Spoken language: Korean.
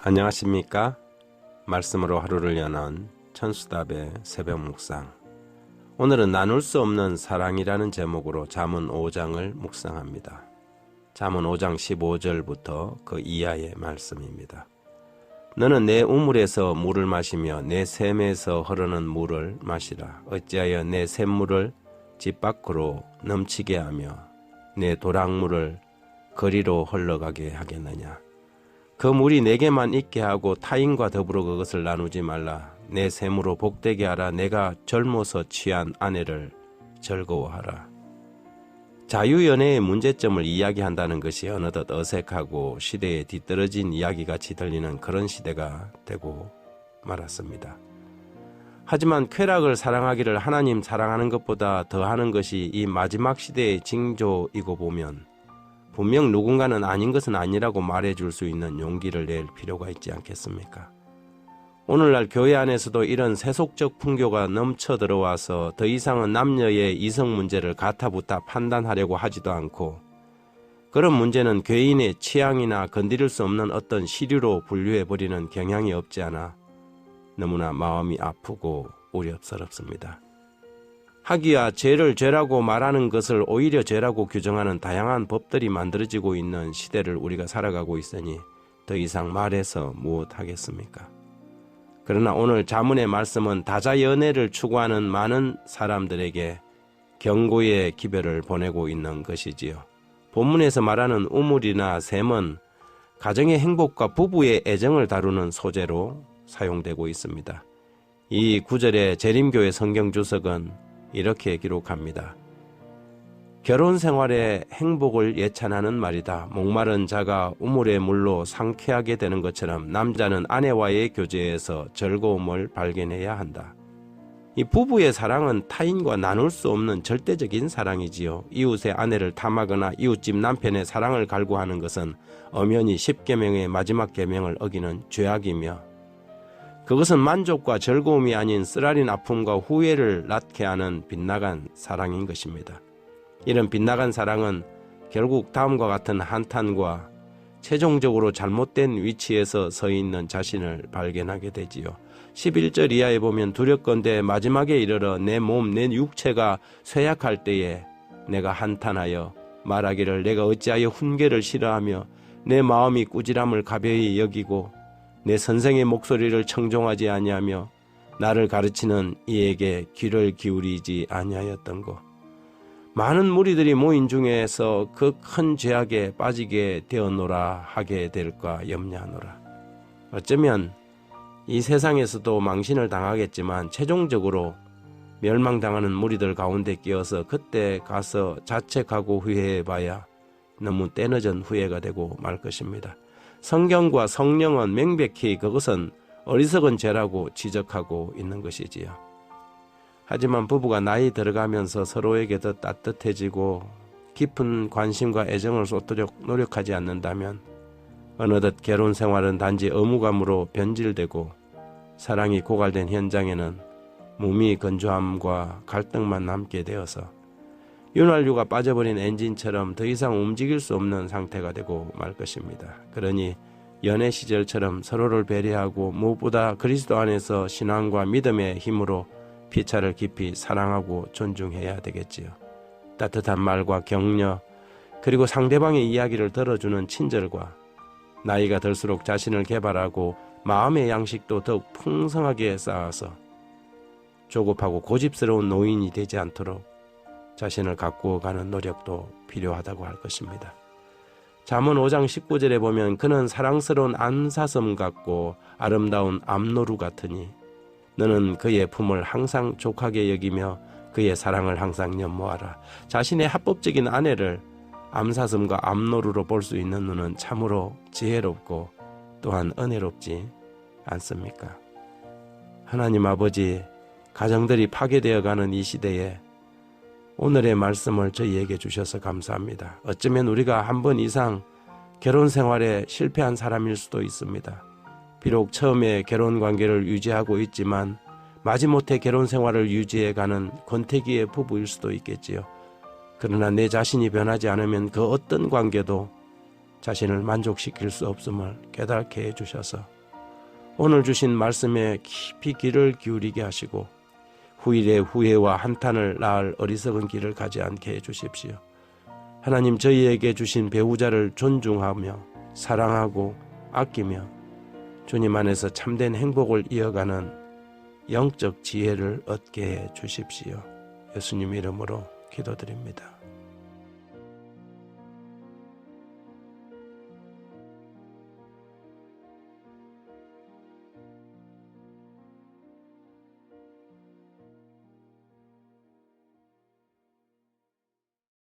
안녕하십니까? 말씀으로 하루를 여는 천수답의 새벽 묵상. 오늘은 나눌 수 없는 사랑이라는 제목으로 잠언 5장을 묵상합니다. 잠언 5장 15절부터 그 이하의 말씀입니다. 너는 내 우물에서 물을 마시며 내 샘에서 흐르는 물을 마시라. 어찌하여 내 샘물을 집 밖으로 넘치게 하며 내 도랑물을 거리로 흘러가게 하겠느냐. 그 물이 내게만 있게 하고 타인과 더불어 그것을 나누지 말라. 내 샘으로 복되게 하라. 내가 젊어서 취한 아내를 즐거워하라. 자유연애의 문제점을 이야기한다는 것이 어느덧 어색하고 시대에 뒤떨어진 이야기같이 들리는 그런 시대가 되고 말았습니다. 하지만 쾌락을 사랑하기를 하나님 사랑하는 것보다 더하는 것이 이 마지막 시대의 징조이고 보면 분명 누군가는 아닌 것은 아니라고 말해줄 수 있는 용기를 낼 필요가 있지 않겠습니까? 오늘날 교회 안에서도 이런 세속적 풍교가 넘쳐 들어와서 더 이상은 남녀의 이성 문제를 가타부타 판단하려고 하지도 않고 그런 문제는 개인의 취향이나 건드릴 수 없는 어떤 시류로 분류해버리는 경향이 없지 않아 너무나 마음이 아프고 우려스럽습니다. 하기야 죄를 죄라고 말하는 것을 오히려 죄라고 규정하는 다양한 법들이 만들어지고 있는 시대를 우리가 살아가고 있으니 더 이상 말해서 무엇하겠습니까? 그러나 오늘 잠언의 말씀은 다자연애를 추구하는 많은 사람들에게 경고의 기별을 보내고 있는 것이지요. 본문에서 말하는 우물이나 샘은 가정의 행복과 부부의 애정을 다루는 소재로 사용되고 있습니다. 이 구절의 재림교회 성경주석은 이렇게 기록합니다. 결혼 생활의 행복을 예찬하는 말이다. 목마른 자가 우물의 물로 상쾌하게 되는 것처럼 남자는 아내와의 교제에서 즐거움을 발견해야 한다. 이 부부의 사랑은 타인과 나눌 수 없는 절대적인 사랑이지요. 이웃의 아내를 탐하거나 이웃집 남편의 사랑을 갈구하는 것은 엄연히 십계명의 마지막 계명을 어기는 죄악이며 그것은 만족과 즐거움이 아닌 쓰라린 아픔과 후회를 낳게 하는 빗나간 사랑인 것입니다. 이런 빗나간 사랑은 결국 다음과 같은 한탄과 최종적으로 잘못된 위치에서 서 있는 자신을 발견하게 되지요. 11절 이하에 보면 두렵건대 마지막에 이르러 내 몸, 내 육체가 쇠약할 때에 내가 한탄하여 말하기를 내가 어찌하여 훈계를 싫어하며 내 마음이 꾸지람을 가벼이 여기고 내 선생의 목소리를 청종하지 아니하며 나를 가르치는 이에게 귀를 기울이지 아니하였던고. 많은 무리들이 모인 중에서 그 큰 죄악에 빠지게 되었노라 하게 될까 염려하노라. 어쩌면 이 세상에서도 망신을 당하겠지만 최종적으로 멸망당하는 무리들 가운데 끼어서 그때 가서 자책하고 후회해봐야 너무 때늦은 후회가 되고 말 것입니다. 성경과 성령은 명백히 그것은 어리석은 죄라고 지적하고 있는 것이지요. 하지만 부부가 나이 들어가면서 서로에게 더 따뜻해지고 깊은 관심과 애정을 쏟도록 노력하지 않는다면 어느덧 결혼 생활은 단지 의무감으로 변질되고 사랑이 고갈된 현장에는 무미건조함과 갈등만 남게 되어서 윤활유가 빠져버린 엔진처럼 더 이상 움직일 수 없는 상태가 되고 말 것입니다. 그러니 연애 시절처럼 서로를 배려하고 무엇보다 그리스도 안에서 신앙과 믿음의 힘으로 피차를 깊이 사랑하고 존중해야 되겠지요. 따뜻한 말과 격려 그리고 상대방의 이야기를 들어주는 친절과 나이가 들수록 자신을 개발하고 마음의 양식도 더욱 풍성하게 쌓아서 조급하고 고집스러운 노인이 되지 않도록 자신을 가꾸어가는 노력도 필요하다고 할 것입니다. 잠언 5장 19절에 보면 그는 사랑스러운 안사슴 같고 아름다운 암노루 같으니 너는 그의 품을 항상 족하게 여기며 그의 사랑을 항상 연모하라. 자신의 합법적인 아내를 암사슴과 암노루로 볼 수 있는 눈은 참으로 지혜롭고 또한 은혜롭지 않습니까? 하나님 아버지, 가정들이 파괴되어가는 이 시대에 오늘의 말씀을 저희에게 주셔서 감사합니다. 어쩌면 우리가 한 번 이상 결혼 생활에 실패한 사람일 수도 있습니다. 비록 처음에 결혼 관계를 유지하고 있지만 마지못해 결혼 생활을 유지해가는 권태기의 부부일 수도 있겠지요. 그러나 내 자신이 변하지 않으면 그 어떤 관계도 자신을 만족시킬 수 없음을 깨닫게 해주셔서 오늘 주신 말씀에 깊이 귀를 기울이게 하시고 후일의 후회와 한탄을 낳을 어리석은 길을 가지 않게 해주십시오. 하나님, 저희에게 주신 배우자를 존중하며 사랑하고 아끼며 주님 안에서 참된 행복을 이어가는 영적 지혜를 얻게 해 주십시오. 예수님 이름으로 기도드립니다.